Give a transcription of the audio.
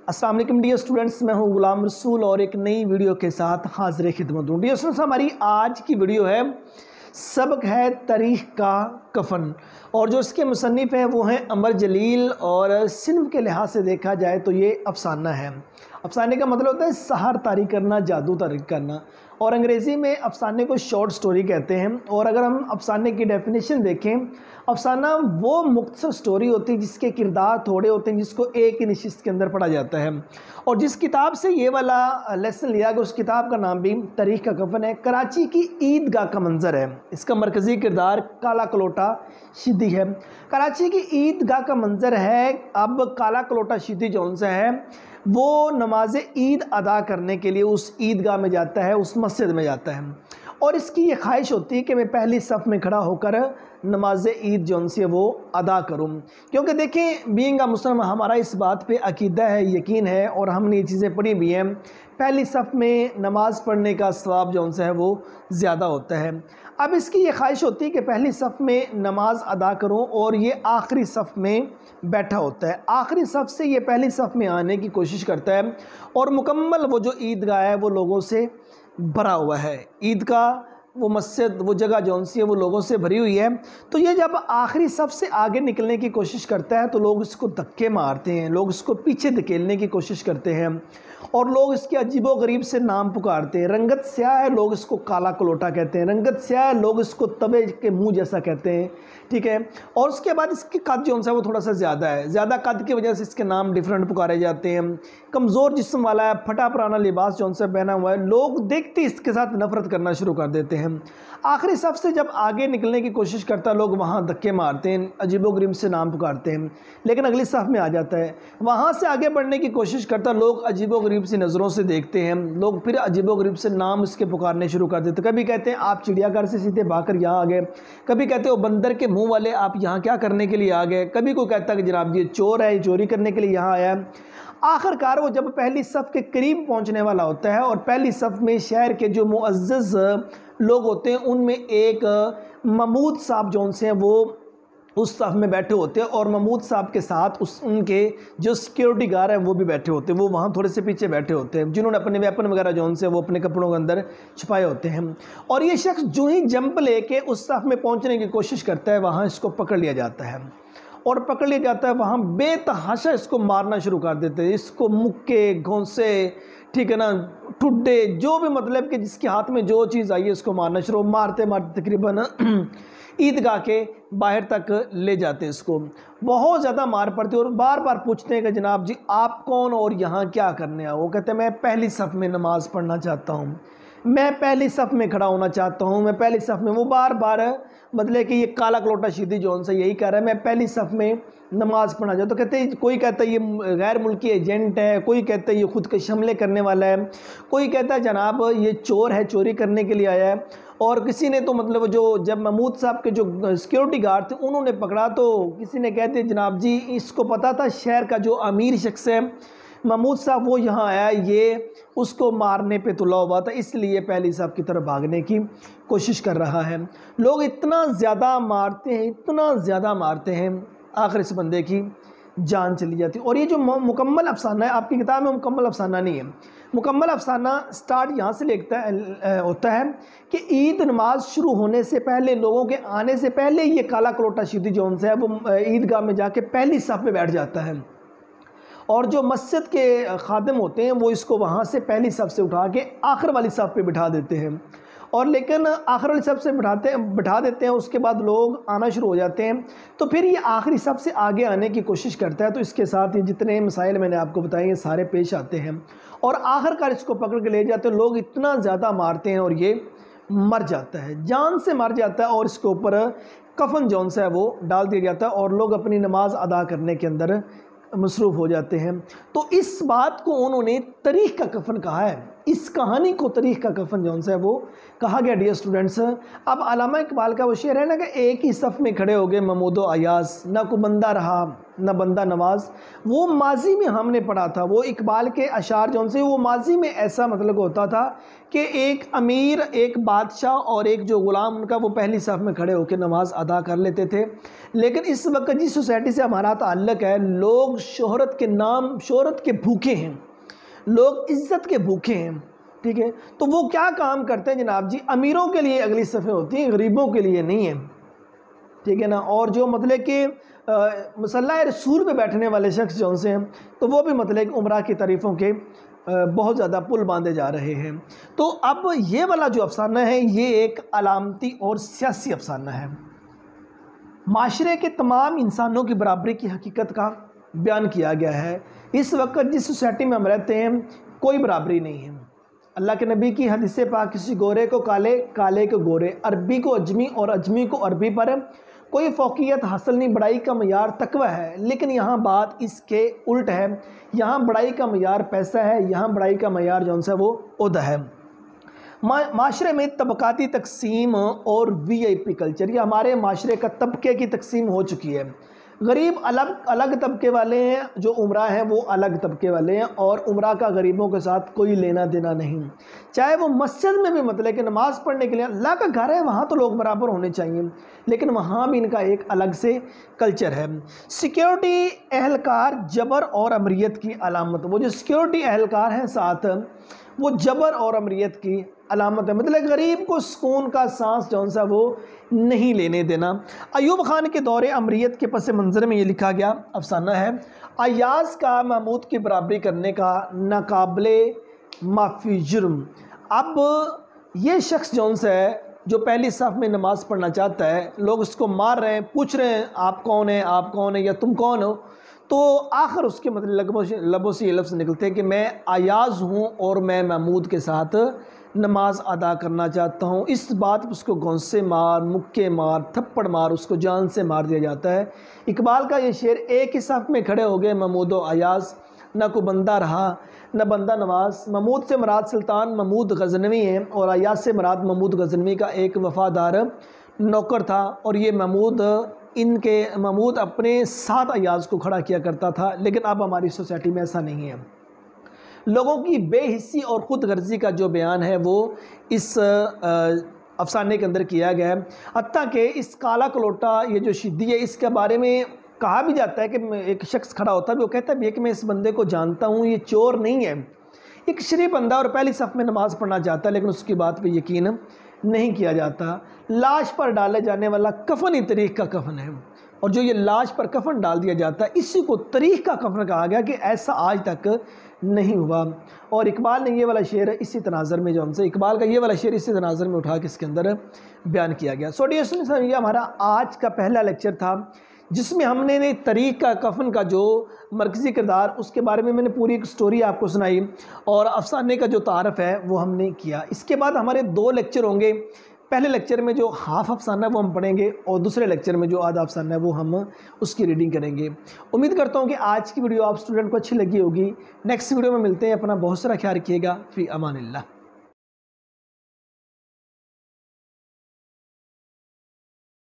السلام علیکم dear students, میں ہوں غلام رسول اور ایک نئی ویڈیو کے ساتھ حاضر خدمت ہوں۔ ڈیئر اسٹوڈنٹس، ہماری آج کی ویڈیو ہے سبق ہے تاریخ کا کفن، اور جو اس کے مصنف ہیں وہ ہیں عمر جلیل، اور صنف کے لحاظ سے دیکھا جائے تو یہ افسانہ ہے۔ افسانے کا مطلب ہوتا ہے سحر طاری کرنا، جادو طاری کرنا، اور انگریزی میں افسانے کو شارٹ سٹوری کہتے ہیں۔ اور اگر ہم افسانے کی ڈیفینیشن دیکھیں، افسانہ وہ مختصر سٹوری ہوتی ہے جس کے کردار تھوڑے ہوتے ہیں، جس کو ایک ہی نشست کے اندر پڑھا جاتا ہے۔ اور جس کتاب سے یہ والا لیسن لیا گیا اس کتاب کا نام بھی تاریخ کا کفن ہے۔ کراچی کی عیدگاہ کا منظر ہے، اس کا مرکزی کردار کالا کلوٹا شیدی ہے۔ کراچی کی عیدگاہ کا منظر ہے۔ اب کالا کلوٹا شیدی جون سے ہے وہ نماز عید ادا کرنے کے لیے اس عیدگاہ میں جاتا ہے، اس مسجد میں جاتا ہے، اور اس کی یہ خواہش ہوتی ہے کہ میں پہلی صف میں کھڑا ہو کر نماز عید جون سے وہ ادا کروں، کیونکہ دیکھیں بینگ اے مسلم ہمارا اس بات پہ عقیدہ ہے، یقین ہے، اور ہم نے یہ چیزیں پڑھی بھی ہیں، پہلی صف میں نماز پڑھنے کا ثواب جون سے ہے وہ زیادہ ہوتا ہے۔ اب اس کی یہ خواہش ہوتی ہے کہ پہلی صف میں نماز ادا کروں، اور یہ آخری صف میں بیٹھا ہوتا ہے۔ آخری صف سے یہ پہلی صف میں آنے کی کوشش کرتا ہے، اور مکمل وہ جو عیدگاہ ہے وہ لوگوں سے بھرا ہوا ہے۔ عید کا وہ مسجد، وہ جگہ جون سی ہے وہ لوگوں سے بھری ہوئی ہے۔ تو یہ جب آخری صف سے آگے نکلنے کی کوشش کرتا ہے تو لوگ اس کو دھکے مارتے ہیں، لوگ اس کو پیچھے دھکیلنے کی کوشش کرتے ہیں، اور لوگ اس کے عجیب و غریب سے نام پکارتے ہیں۔ رنگت سیاہ ہے، لوگ اس کو کالا کلوٹا کہتے ہیں۔ رنگت سیاہ ہے، لوگ اس کو تبے کے منہ جیسا کہتے ہیں، ٹھیک ہے۔ اور اس کے بعد اس کی قد جو ہے وہ تھوڑا سا زیادہ ہے، زیادہ قد کی وجہ سے اس کے نام ڈیفرنٹ پکارے جاتے ہیں۔ کمزور جسم والا ہے، پھٹا پرانا لباس جو سے پہنا ہوا ہے، لوگ دیکھتے اس کے ساتھ نفرت کرنا شروع کر دیتے ہیں۔ آخری صف سے جب آگے نکلنے کی کوشش کرتا ہے، لوگ وہاں دھکے مارتے ہیں، عجیب و غریب سے نام پکارتے ہیں، لیکن اگلی صف میں آ جاتا ہے۔ وہاں سے آگے بڑھنے کی کوشش کرتا ہے، لوگ عجیب و غریب سی نظروں سے دیکھتے ہیں، لوگ پھر عجیب و غریب سے نام اس کے پکارنے شروع کر دیتے ہیں۔ کبھی کہتے ہیں آپ چڑیا گھر سے سیدھے بھاگ کر یہاں آ گئے، کبھی کہتے ہیں وہ بندر کے منہ والے آپ یہاں کیا کرنے کے لیے آ گئے، کبھی کوئی کہتا ہے کہ جناب یہ چور ہے، یہ چوری کرنے کے لیے یہاں آیا ہے۔ آخر کار وہ جب پہلی صف کے قریب پہنچنے والا ہوتا ہے، اور پہلی صف میں شہر کے جو معزز لوگ ہوتے ہیں ان میں ایک محمود صاحب جون سے ہیں وہ اس صف میں بیٹھے ہوتے ہیں، اور محمود صاحب کے ساتھ ان کے جو سیکیورٹی گارڈ ہیں وہ بھی بیٹھے ہوتے ہیں، وہ وہاں تھوڑے سے پیچھے بیٹھے ہوتے ہیں، جنہوں نے اپنے ویپن وغیرہ جون سے وہ اپنے کپڑوں کے اندر چھپائے ہوتے ہیں۔ اور یہ شخص جو ہی جمپ لے کے اس صف میں پہنچنے کی کوشش کرتا ہے، وہاں اس کو پکڑ لیا جاتا ہے، اور پکڑ لیا جاتا ہے، وہاں بے تحاشا اس کو مارنا شروع کر دیتے ہیں، اس کو مکے، گھونسے، ٹھیک ہے نا، ٹھڈے، جو بھی مطلب کہ جس کے ہاتھ میں جو چیز آئی ہے اس کو مارنا شروع، مارتے مارتے تقریباً عیدگاہ کے باہر تک لے جاتے ہیں اس کو۔ بہت زیادہ مار پڑتی ہے، اور بار بار پوچھتے ہیں کہ جناب جی آپ کون اور یہاں کیا کرنے آئے؟ وہ کہتے ہیں میں پہلی صف میں نماز پڑھنا چاہتا ہوں، میں پہلی صف میں کھڑا ہونا چاہتا ہوں، میں پہلی صف میں۔ وہ بار بار مطلب کہ یہ کالا کلوٹا شیدی جون سے یہی کہہ رہا ہے میں پہلی صف میں نماز پڑھنا چاہتا ہوں۔ تو کہتے ہیں کوئی کہتا ہے یہ غیر ملکی ایجنٹ ہے، کوئی کہتا ہے یہ خود کش حملے کرنے والا ہے، کوئی کہتا ہے جناب یہ چور ہے، چوری کرنے کے لیے آیا ہے، اور کسی نے تو مطلب جو جب محمود صاحب کے جو سیکیورٹی گارڈ تھے انہوں نے پکڑا تو کسی نے کہتے ہیں جناب جی اس کو پتا تھا شہر کا جو امیر شخص ہے محمود صاحب وہ یہاں آیا، یہ اس کو مارنے پہ تلا ہوا تھا، اس لیے پہلی صف کی طرف بھاگنے کی کوشش کر رہا ہے۔ لوگ اتنا زیادہ مارتے ہیں، اتنا زیادہ مارتے ہیں، آخر اس بندے کی جان چلی جاتی ہے۔ اور یہ جو مکمل افسانہ ہے آپ کی کتاب میں مکمل افسانہ نہیں ہے، مکمل افسانہ سٹارٹ یہاں سے ہوتا ہے کہ عید نماز شروع ہونے سے پہلے، لوگوں کے آنے سے پہلے یہ کالا کلوٹا شیدی جون سے ہے وہ عیدگاہ میں جا کے پہلی صف پہ بیٹھ جاتا ہے، اور جو مسجد کے خادم ہوتے ہیں وہ اس کو وہاں سے پہلی صف سے اٹھا کے آخر والی صف پہ بٹھا دیتے ہیں، اور لیکن آخر والی صف سے بٹھا دیتے ہیں، اس کے بعد لوگ آنا شروع ہو جاتے ہیں، تو پھر یہ آخری صف سے آگے آنے کی کوشش کرتا ہے، تو اس کے ساتھ یہ جتنے مسائل میں نے آپ کو بتائے یہ سارے پیش آتے ہیں، اور آخر کار اس کو پکڑ کے لے جاتے ہیں۔ لوگ اتنا زیادہ مارتے ہیں اور یہ مر جاتا ہے، جان سے مر جاتا ہے، اور اس کے اوپر کفن جون سے ہے وہ ڈال دیا جاتا ہے، اور لوگ اپنی نماز ادا کرنے کے اندر مصروف ہو جاتے ہیں۔ تو اس بات کو انہوں نے تاریخ کا کفن کہا ہے، اس کہانی کو تاریخ کا کفن جو ہے وہ کہا گیا ڈیئر اسٹوڈنٹس۔ اب علامہ اقبال کا وہ شعر ہے نا کہ ایک ہی صف میں کھڑے ہو گئے محمود و ایاز، نہ کو بندہ رہا نہ بندہ نواز، وہ ماضی میں ہم نے پڑھا تھا، وہ اقبال کے اشعار جو سے وہ ماضی میں ایسا مطلب ہوتا تھا کہ ایک امیر، ایک بادشاہ اور ایک جو غلام ان کا وہ پہلی صف میں کھڑے ہو کے نماز ادا کر لیتے تھے۔ لیکن اس وقت جس سوسائٹی سے ہمارا تعلق ہے، لوگ شہرت کے نام، شہرت کے بھوکے ہیں، لوگ عزت کے بھوکے ہیں، ٹھیک ہے؟ تو وہ کیا کام کرتے ہیں جناب جی، امیروں کے لیے اگلی صفیں ہوتی ہیں، غریبوں کے لیے نہیں ہیں، ٹھیک ہے نا؟ اور جو مطلب کہ مصلی رسول پہ بیٹھنے والے شخص جو سے ہیں تو وہ بھی مطلب کہ عمرہ کی تعریفوں کے بہت زیادہ پل باندھے جا رہے ہیں۔ تو اب یہ والا جو افسانہ ہے یہ ایک علامتی اور سیاسی افسانہ ہے، معاشرے کے تمام انسانوں کی برابری کی حقیقت کا بیان کیا گیا ہے۔ اس وقت جس سوسائٹی میں ہم رہتے ہیں کوئی برابری نہیں ہے۔ اللہ کے نبی کی حدیث پاک، کسی گورے کو کالے، کالے کو گورے، عربی کو اجمی اور اجمی کو عربی پر کوئی فوقیت حاصل نہیں، بڑائی کا معیار تقوی ہے۔ لیکن یہاں بات اس کے الٹ ہے، یہاں بڑائی کا معیار پیسہ ہے، یہاں بڑائی کا معیار جو ہے وہ عہدہ ہے۔ معاشرے میں طبقاتی تقسیم اور وی آئی پی کلچر، یہ ہمارے معاشرے کا طبقے کی تقسیم ہو چکی ہے۔ غریب الگ طبقے والے ہیں، جو عمرہ ہیں وہ الگ طبقے والے ہیں، اور عمرہ کا غریبوں کے ساتھ کوئی لینا دینا نہیں۔ چاہے وہ مسجد میں بھی مطلب کہ نماز پڑھنے کے لیے، اللہ کا گھر ہے وہاں تو لوگ برابر ہونے چاہیے، لیکن وہاں بھی ان کا ایک الگ سے کلچر ہے۔ سیکیورٹی اہلکار جبر اور امریت کی علامت، وہ جو سیکیورٹی اہلکار ہیں ساتھ وہ جبر اور امریت کی علامت ہے، مطلب غریب کو سکون کا سانس جو سا وہ نہیں لینے دینا۔ ایوب خان کے دور امریت کے پس منظر میں یہ لکھا گیا افسانہ ہے، ایاز کا محمود کی برابری کرنے کا ناقابل معافی جرم۔ اب یہ شخص جو سا ہے جو پہلی صف میں نماز پڑھنا چاہتا ہے، لوگ اس کو مار رہے ہیں، پوچھ رہے ہیں آپ کون ہیں، آپ کون ہیں یا تم کون ہو، تو آخر اس کے مطلب لبوں سے یہ لفظ نکلتے ہیں کہ میں ایاز ہوں اور میں محمود کے ساتھ نماز ادا کرنا چاہتا ہوں۔ اس بات پر اس کو گھونسے مار، مکے مار، تھپڑ مار، اس کو جان سے مار دیا جاتا ہے۔ اقبال کا یہ شعر، ایک ہی صف میں کھڑے ہو گئے محمود و ایاز، نہ کو بندہ رہا نہ بندہ نواز۔ محمود سے مراد سلطان محمود غزنوی ہیں، اور ایاز سے مراد محمود غزنوی کا ایک وفادار نوکر تھا، اور یہ محمود اپنے ساتھ ایاز کو کھڑا کیا کرتا تھا۔ لیکن اب ہماری سوسائٹی میں ایسا نہیں ہے۔ لوگوں کی بے حسی اور خود غرضی کا جو بیان ہے وہ اس افسانے کے اندر کیا گیا ہے۔ حتیٰ کہ اس کالا کلوٹا، یہ جو شدی ہے، اس کے بارے میں کہا بھی جاتا ہے کہ ایک شخص کھڑا ہوتا ہے، وہ کہتا ہے کہ میں اس بندے کو جانتا ہوں، یہ چور نہیں ہے، ایک شریف بندہ اور پہلی صف میں نماز پڑھنا چاہتا ہے، لیکن اس کی بات پہ یقین نہیں کیا جاتا۔ لاش پر ڈالے جانے والا کفن ہی تاریخ کا کفن ہے، اور جو یہ لاش پر کفن ڈال دیا جاتا ہے اسی کو تاریخ کا کفن کہا گیا کہ ایسا آج تک نہیں ہوا۔ اور اقبال نے یہ والا شعر اسی تناظر میں اقبال کا یہ والا شعر اسی تناظر میں اٹھا کے اس کے اندر بیان کیا گیا۔ ڈیئر اسٹوڈنٹس، یہ ہمارا آج کا پہلا لیکچر تھا جس میں ہم نے تاریخ کا کفن کا جو مرکزی کردار، اس کے بارے میں نے پوری ایک سٹوری آپ کو سنائی، اور افسانے کا جو تعارف ہے وہ ہم نے کیا۔ اس کے بعد ہمارے 2 لیکچر ہوں گے۔ پہلے لیکچر میں جو ہاف افسانہ ہے وہ ہم پڑھیں گے، اور دوسرے لیکچر میں جو آدھا افسانہ ہے وہ ہم اس کی ریڈنگ کریں گے۔ امید کرتا ہوں کہ آج کی ویڈیو آپ اسٹوڈنٹ کو اچھی لگی ہوگی۔ نیکسٹ ویڈیو میں ملتے ہیں، اپنا بہت سارا خیال رکھیے گا۔ فی امان اللہ۔